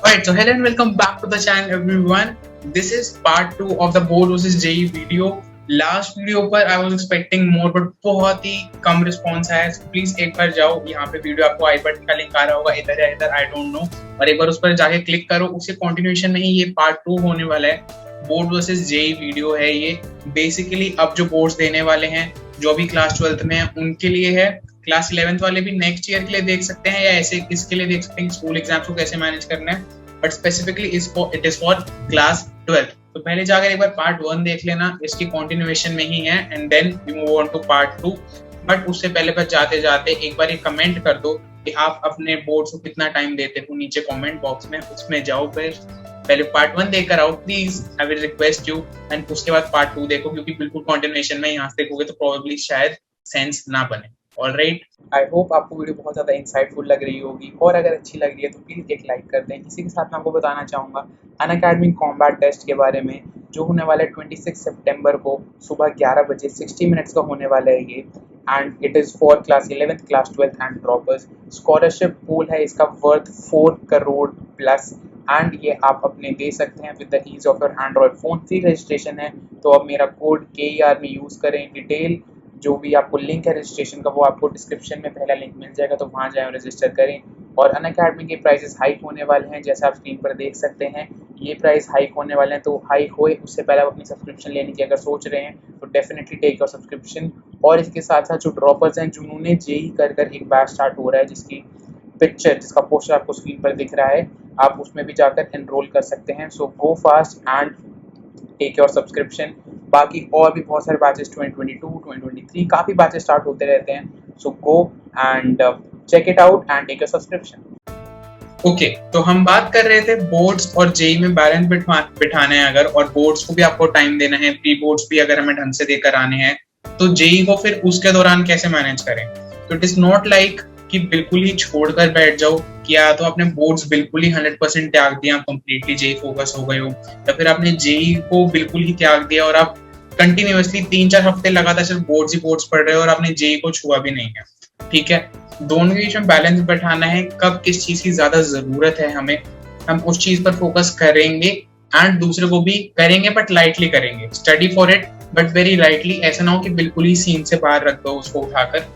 Alright, so hello and welcome back to the channel everyone. This is part 2 of the board versus JEE video. Last video पर I was expecting more but बहुत ही कम response आया, so please एक बार जाओ, यहाँ पे वीडियो आपको आई बटन का लिंक आ रहा होगा इधर या इधर, आई डोंट नो, और एक बार उस पर जाके क्लिक करो। उससे कंटिन्यूएशन नहीं, ये पार्ट 2 होने वाला है। बोर्ड वर्सेस जेईई वीडियो है ये। बेसिकली अब जो बोर्ड्स देने वाले हैं, जो अभी क्लास 12th में है उनके लिए है। क्लास 11th वाले भी नेक्स्ट ईयर के लिए देख सकते हैं या ऐसे इसके लिए देख सकते हैं स्कूल एग्जाम्स को कैसे मैनेज करना है, but specifically it is for class 12th। तो पहले जाकर एक बार पार्ट 1 देख लेना, इसकी कंटिन्यूएशन में ही है, and then we move on to part 2। But उससे पहले बस जाते जाते एक बार ये कमेंट कर दो कि आप अपने बोर्ड्स को कितना टाइम देते हो, नीचे कमेंट बॉक्स में, उसमें जाओ। फिर पहले पार्ट 1 देखकर आओ please, I will request you, and उसके बाद पार्ट 2 देखो, क्योंकि बिल्कुल कंटिन्यूएशन में यहाँ से देखोगे तो प्रोबेबली शायद सेंस ना बने। ऑलराइट, आई होप आपको वीडियो बहुत ज़्यादा इंसाइटफुल लग रही होगी, और अगर अच्छी लग रही है तो प्लीज़ एक लाइक कर दें। इसी के साथ मैं आपको बताना चाहूँगा अनअकैडमी कॉम्बैट टेस्ट के बारे में, जो होने वाला है 26 सितंबर को सुबह 11 बजे। 60 मिनट्स का होने वाला है ये, and it is for class 11th, class 12th and droppers. Scholarship pool है इसका वर्थ 4 करोड़ प्लस, एंड ये आप अपने दे सकते हैं with the ease of your Android phone. Free registration है, तो अब मेरा कोड KER में यूज़ करें। डिटेल जो भी आपको लिंक है रजिस्ट्रेशन का, वो आपको डिस्क्रिप्शन में पहला लिंक मिल जाएगा, तो वहाँ जाएं और रजिस्टर करें। और अनअकैडमी के प्राइसेस हाइक होने वाले हैं, जैसे आप स्क्रीन पर देख सकते हैं। ये प्राइस हाइक होने वाले हैं, तो हाइक होए उससे पहले आप अपनी सब्सक्रिप्शन लेने की अगर सोच रहे हैं तो डेफिनेटली टेक योर सब्सक्रिप्शन। और इसके साथ साथ जो ड्रॉपर्स हैं, जिन्होंने जेईई कर एक बैच स्टार्ट हो रहा है, जिसकी पिक्चर, जिसका पोस्टर आपको स्क्रीन पर दिख रहा है, आप उसमें भी जाकर एनरोल कर सकते हैं। So go fast and take your subscription. बाकी और भी बहुत सारे बैचेस 2022, 2023 काफ़ी बैचेस स्टार्ट होते रहते हैं। So go and check it out and take your subscription. Okay, तो हम बात कर रहे थे बोर्ड्स और जेईई में बैलेंस बिठाना है अगर, और बोर्ड्स को भी आपको टाइम देना है, प्री बोर्ड्स भी अगर हमें ढंग से देकर आने हैं, तो जेईई को फिर उसके दौरान कैसे मैनेज करें। तो इट इज नॉट लाइक कि बिल्कुल ही छोड़कर बैठ जाओ, कि या तो आपने बोर्ड्स बिल्कुल ही 100% त्याग दिया, कंप्लीटली जेईई फोकस हो गए हो, या फिर आपने जेईई को बिल्कुल ही त्याग दिया और आप कंटिन्यूअसली 3-4 हफ्ते लगातार सिर्फ बोर्ड्स ही बोर्ड्स पढ़ रहे हो और आपने जेईई को छुआ भी नहीं है। ठीक है, दोनों के बीच में बैलेंस बैठाना है, कब किस चीज की ज्यादा जरूरत है हमें, हम उस चीज पर फोकस करेंगे, एंड दूसरे को भी करेंगे बट लाइटली करेंगे। Study for it but very lightly, ऐसा ना हो कि बिल्कुल ही सीन से बाहर रख दो उसको उठाकर।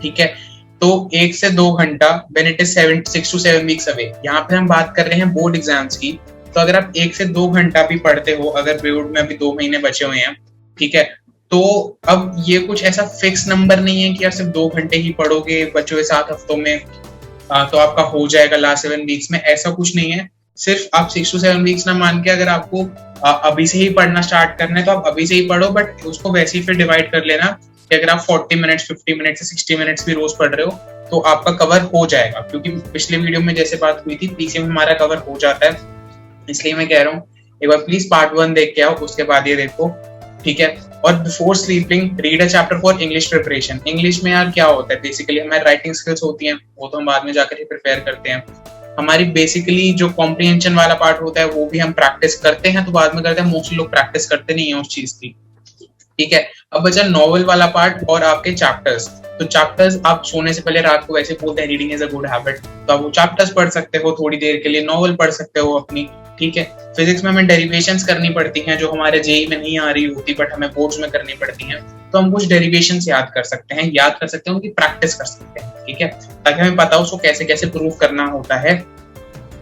ठीक है, तो 1 से 2 घंटा when it is 6 to 7 weeks away. यहाँ पे हम बात कर रहे हैं बोर्ड एग्जाम्स की, तो अगर आप 1 से 2 घंटा भी पढ़ते हो, अगर बोर्ड में अभी 2 महीने बचे हुए हैं, ठीक है, तो अब ये कुछ ऐसा फिक्स नंबर नहीं है कि यार सिर्फ 2 घंटे ही पढ़ोगे बचे हुए 7 हफ्तों में तो आपका हो जाएगा लास्ट 7 वीक्स में, ऐसा कुछ नहीं है। सिर्फ आप 6 to 7 वीक्स ना मान के, अगर आपको अभी से ही पढ़ना स्टार्ट करना है तो आप अभी से ही पढ़ो, बट उसको वैसे ही फिर डिवाइड कर लेना कि अगर आप 40 मिनट्स, 50 मिनट्स से 60 मिनट्स भी रोज पढ़ रहे हो तो आपका कवर हो जाएगा, क्योंकि पिछले वीडियो में जैसे बात हुई थी पीसी में हमारा कवर हो जाता है। इसलिए मैं कह रहा हूँ एक बार प्लीज पार्ट 1 देख के आओ, उसके बाद ये देखो। ठीक है, और before sleeping read a chapter for English preparation. English में यार क्या होता है, बेसिकली हमारी राइटिंग स्किल्स होती हैं, वो तो हम बाद में जाकर ही प्रिपेयर करते हैं। हमारी बेसिकली जो कॉम्प्रिहेंशन वाला पार्ट होता है वो भी हम प्रैक्टिस करते हैं, तो बाद में करते हैं, मोस्टली लोग प्रैक्टिस करते नहीं है उस चीज की। ठीक है, अब बचा नॉवल वाला पार्ट और आपके चैप्टर्स। तो चैप्टर्स आप सोने से पहले रात को वैसे बोलते हैं reading is a good habit, तो आप वो चैप्टर्स पढ़ सकते हो थोड़ी देर के लिए, नॉवल पढ़ सकते हो अपनी। ठीक है, फिजिक्स में हमें डेरिवेशंस करनी पड़ती हैं जो हमारे जेईई में नहीं आ रही होती बट हमें बोर्ड्स में करनी पड़ती हैं, तो हम कुछ डेरिवेशंस याद कर सकते हैं, उनकी प्रैक्टिस कर सकते हैं। ठीक है, ताकि हमें पता हो उसको कैसे कैसे प्रूव करना होता है।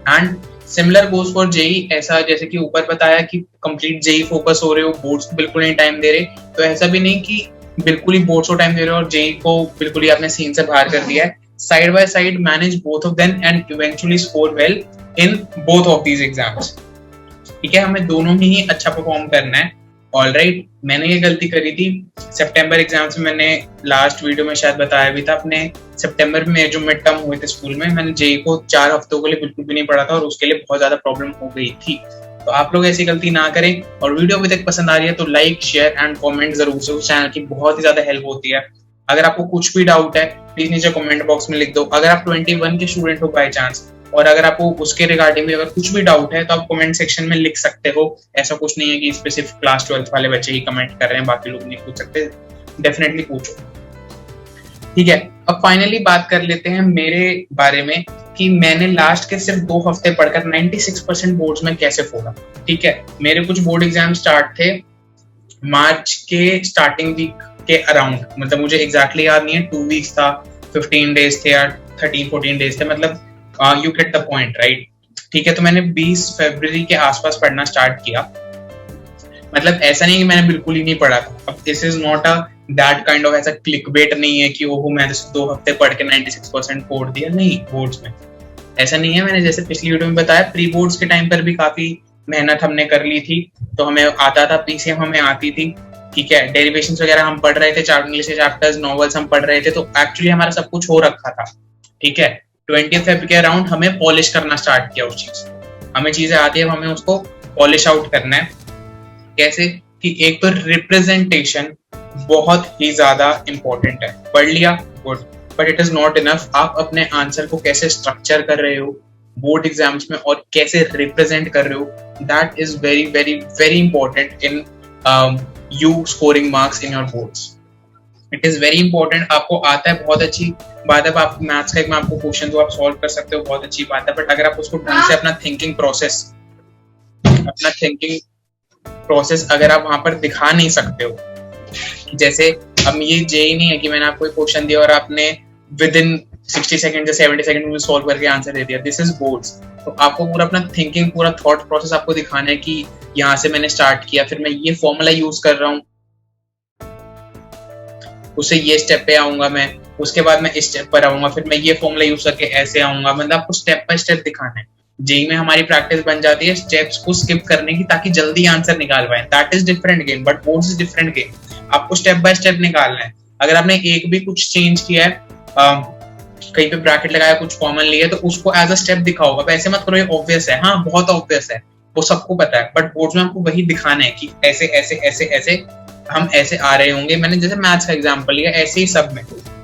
And similar goes for JEE, ऐसा जैसे कि ऊपर बताया कि कंप्लीट जेईई फोकस हो रहे हो, बोर्ड्स को बिल्कुल नहीं टाइम दे रहे, तो ऐसा भी नहीं कि बिल्कुल ही बोर्ड्स को टाइम दे रहे हो और जेईई को बिल्कुल ही आपने सीन से बाहर कर दिया है। Side by side manage both of them and eventually score well in both of these exams. ठीक है, हमें दोनों में ही अच्छा परफॉर्म करना है। ऑलराइट, मैंने ये गलती करी थी सितंबर एग्जाम्स में, मैंने लास्ट वीडियो में शायद बताया भी था, अपने सितंबर में जो मिड टर्म हुए थे स्कूल में, मैंने जेईई को 4 हफ्तों के लिए बिल्कुल भी नहीं पढ़ा था और उसके लिए बहुत ज्यादा प्रॉब्लम हो गई थी। तो आप लोग ऐसी गलती ना करें, और वीडियो अभी तक पसंद आ रही है तो लाइक, शेयर एंड कमेंट जरूर से, उस चैनल की बहुत ही ज्यादा हेल्प होती है। अगर आपको कुछ भी डाउट है प्लीज नीचे कमेंट बॉक्स में लिख दो। अगर आप 21 के स्टूडेंट हो बाय चांस, और अगर आपको उसके रिगार्डिंग में अगर कुछ भी डाउट है तो आप कमेंट सेक्शन में लिख सकते हो। ऐसा कुछ नहीं है कि सिर्फ क्लास 12th वाले बच्चे ही कमेंट कर रहे हैं, बाकी लोग नहीं पूछ सकते, डेफिनेटली पूछो। ठीक है, अब फाइनली बात कर लेते हैं मेरे बारे में कि मैंने लास्ट के सिर्फ 2 हफ्ते पढ़कर 96% बोर्ड्स में कैसे फोड़ा। ठीक है, मेरे कुछ बोर्ड एग्जाम स्टार्ट थे मार्च के स्टार्टिंग वीक के अराउंड, मतलब मुझे एग्जैक्टली याद नहीं है, 2 वीक्स था, 15 डेज थे या 13-14 डेज थे, मतलब you get the point right. ठीक है, तो मैंने 20 फरवरी के आसपास पढ़ना स्टार्ट किया। मतलब ऐसा नहीं कि मैंने बिल्कुल ही नहीं पढ़ा था। अब this is not a that kind of, ऐसा क्लिकबेट नहीं है कि ओहो मैंने 2 हफ्ते पढ़ के 96% फोड़ दिया, नहीं, बोर्ड्स में ऐसा नहीं है। मैंने जैसे पिछली वीडियो में बताया, प्री बोर्ड्स के टाइम पर भी काफी मेहनत हमने कर ली थी, तो हमें आता था, पीसीएम हमें आती थी। ठीक है, डेरिवेशंस वगैरह हम पढ़ रहे थे, इंग्लिश के चैप्टर्स, नॉवेल्स हम पढ़ रहे थे, तो एक्चुअली हमारा सब कुछ हो रखा था। ठीक है, 20 फेब के अराउंड हमें पॉलिश करना स्टार्ट किया उस चीज, हमें चीजें आती है, हमें उसको पॉलिश आउट करना है। कैसे कि एक तो रिप्रेजेंटेशन बहुत ही ज्यादा इंपॉर्टेंट है, पढ़ लिया good, but it is not enough. आप अपने आंसर को कैसे स्ट्रक्चर कर रहे हो बोर्ड एग्जाम्स में और कैसे रिप्रेजेंट कर रहे हो, that is very very very important in you scoring marks in your boards. It is very important. आपको आता है, बहुत अच्छी बात है, आप मैथ्स का एक मैं आपको क्वेश्चन दो, आप सॉल्व कर सकते हो, बहुत अच्छी बात है, बट अगर आप उसको ढंग से अपना थिंकिंग प्रोसेस अगर आप वहां पर दिखा नहीं सकते हो, जैसे अब ये जेई नहीं है कि मैंने आपको एक क्वेश्चन दिया और आपने विद इन 60 सेकंड या 70 सेकंड में सॉल्व करके आंसर दे दिया, दिस इज बोर्ड्स। तो आपको पूरा अपना थिंकिंग, पूरा थॉट प्रोसेस आपको दिखाना है कि यहाँ से मैंने स्टार्ट किया, फिर मैं ये फॉर्मूला यूज कर रहा हूँ, उससे ये स्टेप पे आऊंगा मैं, उसके बाद मैं इस स्टेप पर आऊंगा, फिर मैं ये फॉर्मूला यूज करके ऐसे आऊंगा। मतलब आपको स्टेप बाय स्टेप दिखाना है। जेई में हमारी प्रैक्टिस बन जाती है स्टेप्स को स्किप करने की, ताकि जल्दी आंसर निकाल पाए। That is different game, but boards is different game. आपको स्टेप बाय स्टेप निकालना है। अगर आपने एक भी कुछ चेंज किया है, कहीं पे ब्रैकेट लगाया, कुछ कॉमन लिया, तो उसको एज अ स्टेप दिखाओ। अब ऐसे मत करो ये ऑब्वियस है, हाँ बहुत ऑब्वियस है, वो सबको पता है, बट बोर्ड्स में आपको वही दिखाना है कि ऐसे ऐसे ऐसे ऐसे हम ऐसे आ रहे होंगे। मैंने जैसे मैथ्स का एग्जांपल लिया, ऐसे ही सब में,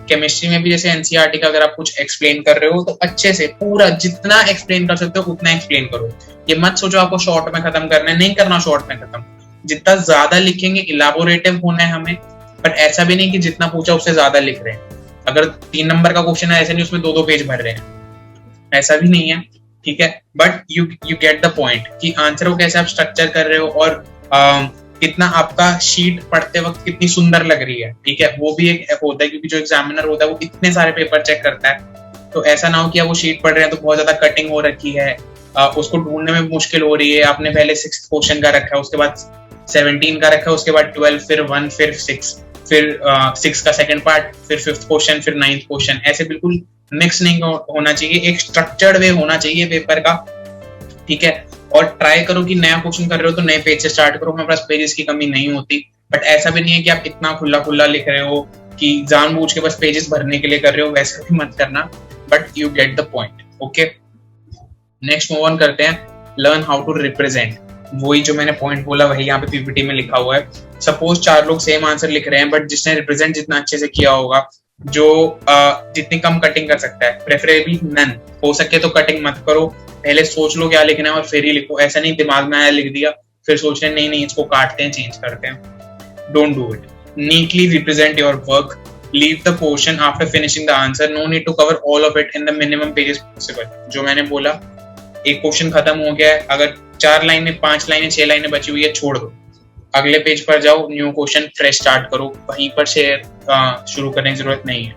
केमिस्ट्री में भी जैसे एनसीईआरटी का अगर आप कुछ एक्सप्लेन कर रहे हो तो अच्छे से पूरा जितना एक्सप्लेन कर सकते हो उतना एक्सप्लेन करो। ये मत सोचो आपको शॉर्ट में खत्म करना है, नहीं करना शॉर्ट में खत्म। जितना ज्यादा लिखेंगे, इलाबोरेटिव होना है हमें, पर ऐसा भी नहीं कि जितना पूछा उससे ज्यादा लिख रहे हैं। अगर 3 नंबर का क्वेश्चन है, ऐसे नहीं उसमें 2-2 पेज भर रहे हैं, ऐसा भी नहीं है। ठीक है, but you get the point कि आंसर को कैसे आप स्ट्रक्चर कर रहे हो और कितना आपका शीट पढ़ते वक्त कितनी सुंदर लग रही है। ठीक है, वो भी एक होता है, क्योंकि जो एग्जामिनर होता है वो इतने सारे पेपर चेक करता है, तो ऐसा ना हो कि आप वो शीट पढ़ रहे हैं तो बहुत ज्यादा कटिंग हो रखी है, उसको ढूंढने में मुश्किल हो रही है। आपने पहले 6th क्वेश्चन का रखा है, उसके बाद 17 का रखा है, उसके बाद 12, फिर 1, फिर 6, फिर 6 का सेकंड पार्ट, फिर 5th क्वेश्चन, फिर 9th क्वेश्चन। ऐसे बिल्कुल मिक्स नहीं होना चाहिए, एक स्ट्रक्चर्ड वे होना चाहिए पेपर का। ठीक है, और ट्राई करो कि नया क्वेश्चन कर रहे हो तो नए पेज से स्टार्ट करो, हमारे पास पेजेस की कमी नहीं होती। बट ऐसा भी नहीं है कि आप इतना खुला खुला लिख रहे हो कि जानबूझ के बस पेजेस भरने के लिए कर रहे हो, वैसा भी मत करना, but you get the point. Okay, next move on करते हैं, लर्न हाउ टू रिप्रेजेंट। वही जो मैंने पॉइंट बोला वही यहाँ पे पीपीटी में लिखा हुआ है। सपोज 4 लोग सेम आंसर लिख रहे हैं, बट जिसने रिप्रेजेंट जितना अच्छे से किया होगा, जो जितनी कम कटिंग कर सकता है, प्रेफरेबली नन, हो सके तो कटिंग मत करो, पहले सोच लो क्या लिखना है और फिर ही लिखो। ऐसा नहीं दिमाग में आया लिख दिया, फिर सोच रहे नहीं इसको काटते हैं, चेंज करते हैं। Don't do it. Neatly represent your work, leave the portion after finishing the answer, no need to cover all of it in the minimum pages possible. जो मैंने बोला, एक क्वेश्चन खत्म हो गया है, अगर 4 लाइनें, 5 लाइनें, 6 लाइनें बची हुई है, छोड़ दो, अगले पेज पर जाओ, न्यू क्वेश्चन फ्रेश स्टार्ट करो, वहीं पर से शुरू करने की जरूरत नहीं है।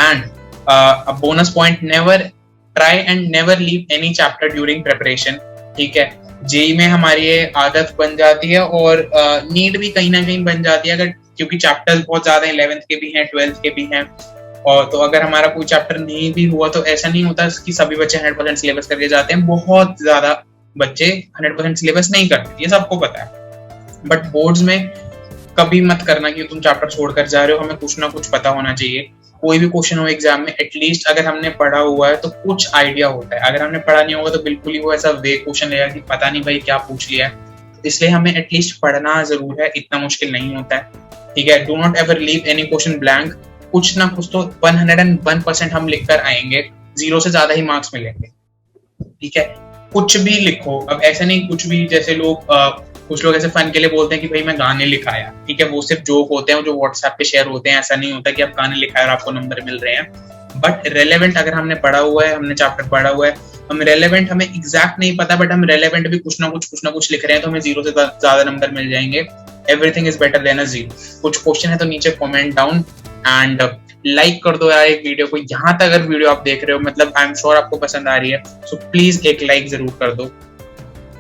And a bonus point, never try and never leave any chapter during preparation. ठीक है, जेई में हमारी ये आदत बन जाती है और नीड भी कहीं ना कहीं बन जाती है, अगर क्योंकि चैप्टर्स बहुत ज्यादा 11th के भी हैं, 12th के भी हैं, और तो अगर हमारा कोई चैप्टर नहीं भी हुआ तो ऐसा नहीं होता कि सभी बच्चे 100% सिलेबस करके जाते हैं। बहुत ज्यादा बच्चे 100% सिलेबस नहीं करते, ये सबको पता है। बट बोर्ड्स में कभी मत करना कि तुम चैप्टर छोड़कर जा रहे हो, हमें कुछ ना कुछ पता होना चाहिए। कोई भी क्वेश्चन हो एग्जाम में, एटलीस्ट अगर हमने पढ़ा हुआ है तो कुछ आइडिया होता है। अगर हमने पढ़ा नहीं होगा तो बिल्कुल ही वो ऐसा वे क्वेश्चन रहेगा कि पता नहीं भाई क्या पूछ लिया है। इसलिए हमें एटलीस्ट पढ़ना जरूर है, इतना मुश्किल नहीं होता है। ठीक है, do not ever leave any question blank. कुछ ना कुछ तो 101% हम लिख कर आएंगे, 0 से ज्यादा ही मार्क्स मिलेंगे। ठीक है, कुछ भी लिखो। अब ऐसा नहीं कुछ भी, जैसे कुछ लोग ऐसे फन के लिए बोलते हैं कि भाई मैं गाने लिखाया। ठीक है, वो सिर्फ जोक होते हैं जो व्हाट्सएप पे शेयर होते हैं। ऐसा नहीं होता कि आप गाने लिखाए और आपको नंबर मिल रहे हैं। बट रेलेवेंट अगर हमने पढ़ा हुआ है, हमने चैप्टर पढ़ा हुआ है, हम रेलेवेंट, हमें एग्जैक्ट नहीं पता बट हम रेलेवेंट भी कुछ ना कुछ लिख रहे हैं, तो हमें 0 से ज्यादा नंबर मिल जाएंगे। एवरीथिंग इज बेटर देन अ 0। कुछ क्वेश्चन है तो नीचे कमेंट डाउन एंड लाइक कर दो यार एक वीडियो को। यहाँ तक अगर वीडियो आप देख रहे हो, मतलब आई एम श्योर आपको पसंद आ रही है, सो प्लीज एक लाइक जरूर कर दो।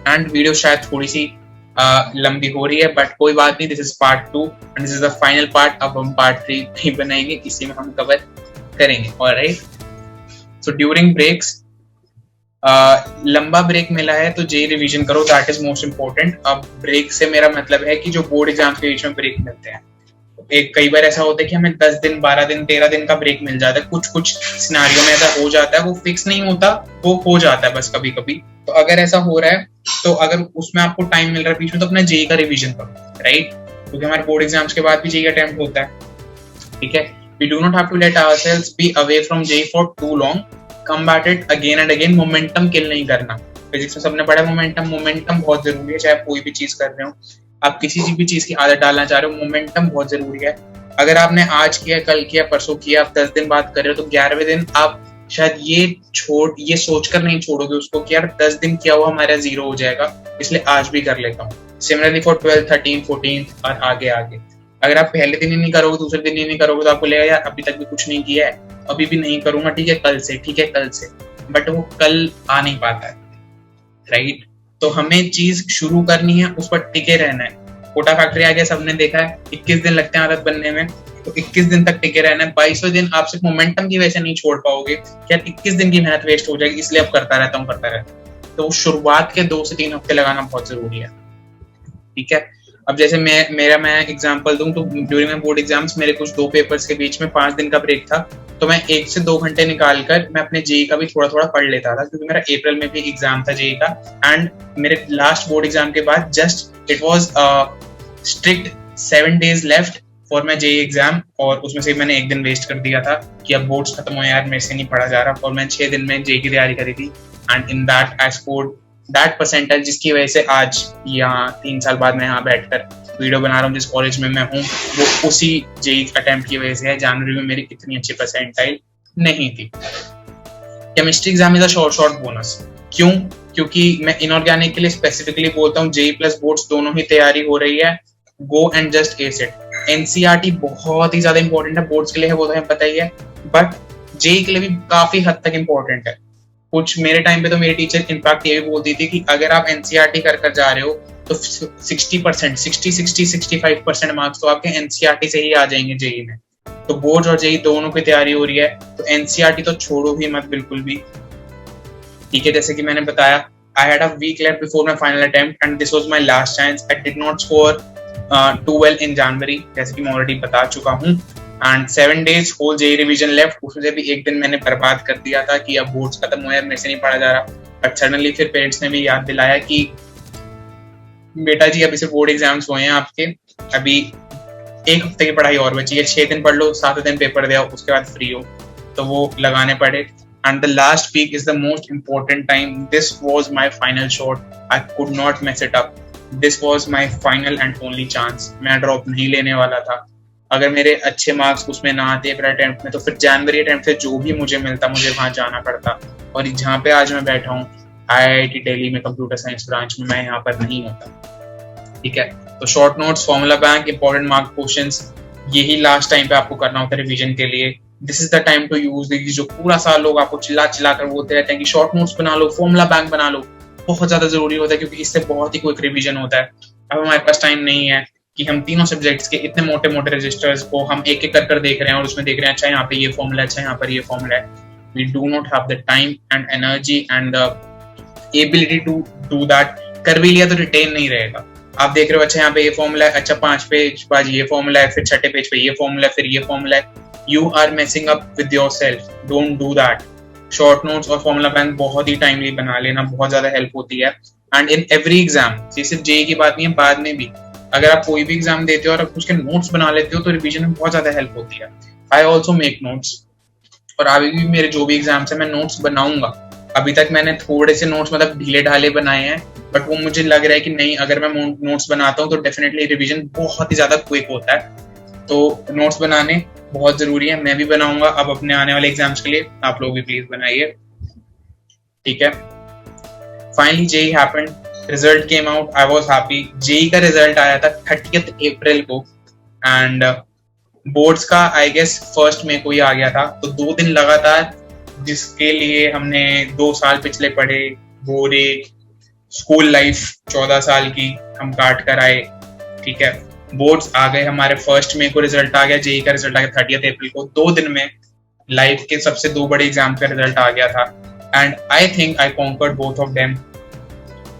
एंड वीडियो शायद थोड़ी सी लंबी हो रही है बट कोई बात नहीं, this is part 2 and this is the final part. अब हम पार्ट 3 भी बनाएंगे, इसी में हम कवर करेंगे। ऑलराइट, सो ड्यूरिंग ब्रेक्स, लंबा ब्रेक मिला है तो जे रिवीजन करो, दैट इज मोस्ट इंपॉर्टेंट। अब ब्रेक से मेरा मतलब है कि जो बोर्ड एग्जाम के बीच में ब्रेक मिलते हैं, एक कई बार ऐसा होता है कि हमें 10 दिन 12 दिन 13 दिन का ब्रेक मिल जाता है, कुछ सिनारियों में ऐसा हो जाता है, वो फिक्स नहीं होता, वो हो जाता है बस कभी कभी। तो अगर ऐसा हो रहा है तो अगर उसमें आपको टाइम मिल रहा है बीच में, तो अपना जेई का रिवीजन करो, राइट, क्योंकि हमारे बोर्ड एग्जाम्स के बाद भी जेई अटेम्प्ट होता है, ठीक है। We do not have to let ourselves be away from JEE for too long, combat it again and again. Momentum kill नहीं करना, फिजिक्स में सबने पढ़ा मोमेंटम बहुत जरूरी है, चाहे आप कोई भी चीज कर रहे हो, आप किसी भी चीज की आदत डालना चाह रहे हो, मोमेंटम बहुत जरूरी है। अगर आपने आज किया, कल किया, परसों किया, आप 10 दिन बाद कर रहे हो, तो 11वें दिन आप शायद ये सोचकर नहीं छोड़ोगे उसको कि यार 10 दिन किया हुआ हमारा 0 हो जाएगा, इसलिए आज भी कर लेता हूँ। सिमिलरली फॉर 12, 13, 14 और आगे आगे। अगर आप पहले दिन ही नहीं करोगे, दूसरे दिन ही नहीं करोगे, तो आपको लगेगा यार अभी तक भी कुछ नहीं किया है, अभी भी नहीं करूंगा, ठीक है कल से, ठीक है कल से, बट वो कल आ नहीं पाता है, राइट। तो हमें चीज शुरू करनी है, उस पर टिके रहना है। कोटा फैक्ट्री आ गया, सबने देखा है, 21 दिन लगते हैं आदत बनने में, तो 21 दिन तक टिके रहना है। 22वें दिन आप सिर्फ मोमेंटम की वजह से नहीं छोड़ पाओगे कि यार 21 दिन की मेहनत वेस्ट हो जाएगी, इसलिए अब करता रहता हूँ। तो शुरुआत के 2 से 3 हफ्ते लगाना बहुत जरूरी है, ठीक है। अब जैसे मैं एग्जांपल दूं तो ड्यूरिंग माय बोर्ड एग्जाम्स मेरे कुछ 2 पेपर्स के बीच में 5 दिन का ब्रेक था, तो मैं 1 से 2 घंटे निकाल कर मैं अपने जेई का भी थोड़ा थोड़ा पढ़ लेता था, क्योंकि मेरा अप्रैल में भी एग्जाम था जेई का। एंड मेरे लास्ट बोर्ड एग्जाम के बाद just it was strict 7 days left for my JEE exam, और उसमें से मैंने 1 दिन वेस्ट कर दिया था कि अब बोर्ड्स खत्म हो यार, मेरे से नहीं पढ़ा जा रहा, और मैं 6 दिन में जेई की तैयारी करी थी। And in that I scored that percentage, जिसकी वजह से आज यहाँ 3 साल बाद मैं यहाँ बैठकर वीडियो बना रहा हूँ। जिस कॉलेज में मैं हूँ वो उसी जेई अटेम्प्ट की वजह से है। जनवरी में मेरी इतनी अच्छी परसेंटाइल नहीं थी। Chemistry exam is a short bonus. क्यों? क्योंकि मैं इनऑर्गेनिक के लिए स्पेसिफिकली बोलता हूँ, जेई प्लस बोर्ड्स दोनों ही तैयारी हो रही है, go and just S it. NCERT बहुत ही ज्यादा इंपॉर्टेंट है, बोर्ड्स के लिए है वो तो हमें पता ही है, बट जेई के लिए भी काफी हद तक इंपॉर्टेंट है। कुछ मेरे टाइम पे तो मेरी टीचर इनफैक्ट ये भी बोलती थी कि अगर आप एनसीईआरटी कर जा रहे हो तो 60%, 65% मार्क्स तो आपके एनसीईआरटी से ही आ जाएंगे जेई में। तो बोर्ड और जेई दोनों की तैयारी हो रही है, तो एनसीईआरटी तो छोड़ो ही मत बिल्कुल भी, ठीक है। जैसे कि मैंने बताया, I had a week left before my final attempt and this was my last chance. I did not score too well in जनवरी, जैसे कि मैं ऑलरेडी बता चुका हूँ। And 7 days whole JEE revision left, उसमें से भी 1 दिन मैंने बर्बाद कर दिया था कि अब बोर्ड्स खत्म हुए, मेरे से नहीं पढ़ा जा रहा। बट सडनली फिर पेरेंट्स ने भी याद दिलाया कि बेटा जी अभी से बोर्ड एग्जाम्स हुए हैं आपके, अभी 1 हफ्ते की पढ़ाई और बची है, 6 दिन पढ़ लो, 7 दिन पेपर दे आओ, उसके बाद फ्री हो। तो वो लगाने पड़े। And the last week is the most important time. This was my final shot, I could not mess it up. This was my final and only chance. मैं ड्रॉप नहीं लेने वाला था। अगर मेरे अच्छे मार्क्स उसमें ना आते अप्रैल अटेम्प्ट में, तो फिर जनवरी अटेम्प्ट से जो भी मुझे मिलता, मुझे वहां जाना पड़ता। और जहाँ पे आज मैं बैठा हूँ IIT दिल्ली में कंप्यूटर साइंस ब्रांच में, मैं यहाँ पर नहीं होता, ठीक है। तो short notes, formula bank, important mark questions, यही लास्ट टाइम पे आपको करना होता है रिवीजन के लिए। This is the time to use this. जो पूरा साल लोग आपको चिल्ला कर बोलते रहते हैं कि शॉर्ट नोट्स बना लो, फॉर्मूला बैंक बना लो, बहुत ज्यादा जरूरी होता है, क्योंकि इससे बहुत ही क्विक रिवीजन होता है। अब हमारे पास टाइम नहीं है कि हम तीनों सब्जेक्ट्स के इतने मोटे मोटे रजिस्टर्स को हम एक एक कर देख रहे हैं और उसमें देख रहे हैं अच्छा यहाँ पे ये फॉर्मूला, अच्छा यहाँ पर ये फॉर्मूला है। We do not have the time and energy and the ability to do that. कर भी लिया तो रिटेन नहीं रहेगा। आप देख रहे हो अच्छा यहाँ पे ये फॉर्मूला है, अच्छा 5 पेज बाद ये फॉर्मूला है, फिर 6ठे पेज पे ये फॉर्मूला है, फिर ये फॉर्मूला है। You are messing up with yourself, don't do that. Short notes और फॉर्मूला बैंक बहुत ही टाइमली बना लेना, बहुत ज्यादा हेल्प होती है। एंड इन एवरी एग्जाम, सिर्फ जेई की बात नहीं है, बाद में भी अगर आप कोई भी एग्जाम देते हो और आप उसके नोट्स बना लेते हो तो रिवीजन में बहुत ज्यादा हेल्प होती है। आई ऑल्सो मेक नोट्स, और अभी भी मेरे जो भी एग्जाम्स है मैं नोट्स बनाऊंगा। अभी तक मैंने थोड़े से नोट्स मतलब ढीले ढाले बनाए हैं, बट वो मुझे लग रहा है कि नहीं, अगर मैं नोट्स बनाता हूँ तो डेफिनेटली रिवीजन बहुत ही ज्यादा क्विक होता है। तो नोट्स बनाने बहुत जरूरी है, मैं भी बनाऊंगा अब अपने आने वाले एग्जाम्स के लिए, आप लोग भी प्लीज बनाइए, ठीक है। Finally JEE happened, result came out, I was happy. JEE का रिजल्ट आया था 30th अप्रैल को एंड बोर्ड्स का आई गेस 1 मई को ही आ गया था। तो 2 दिन लगातार जिसके लिए हमने 2 साल पिछले पढ़े, बोरे स्कूल लाइफ 14 साल की हम काट कर आए, ठीक है। बोर्ड्स आ गए हमारे 1 मई को, रिजल्ट आ गया, जेई का रिजल्ट आ गया 30th अप्रैल को। 2 दिन में लाइफ के सबसे 2 बड़े एग्जाम का रिजल्ट आ गया था and I think I conquered both of them.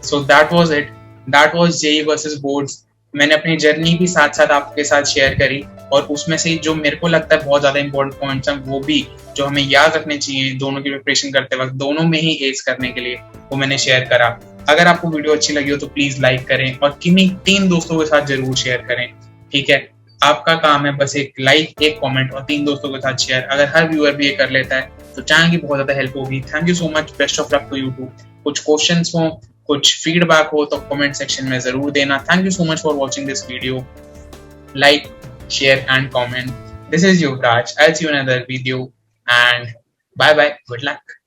So that was it, that was JEE versus boards. मैंने अपनी जर्नी भी साथ साथ आपके साथ शेयर करी और उसमें से जो मेरे को लगता है बहुत ज्यादा इंपॉर्टेंट पॉइंट्स हैं वो भी जो हमें याद रखने चाहिए दोनों की प्रिपरेशन करते वक्त, दोनों में ही एज करने के लिए, वो मैंने शेयर करा। अगर आपको वीडियो अच्छी लगी हो तो प्लीज लाइक करें और किन्हीं 3 दोस्तों के साथ जरूर शेयर करें, ठीक है। आपका काम है बस एक लाइक, एक कमेंट और 3 दोस्तों के साथ शेयर। अगर हर व्यूअर भी ये कर लेता है तो चैनल की बहुत ज्यादा हेल्प होगी। Thank you so much, best of luck to you too. कुछ क्वेश्चंस हो, कुछ फीडबैक हो तो कमेंट सेक्शन में जरूर देना। Thank you so much for watching this video. Like, share and comment. This is Yuvraj. I'll see you in another video and bye bye. Good luck.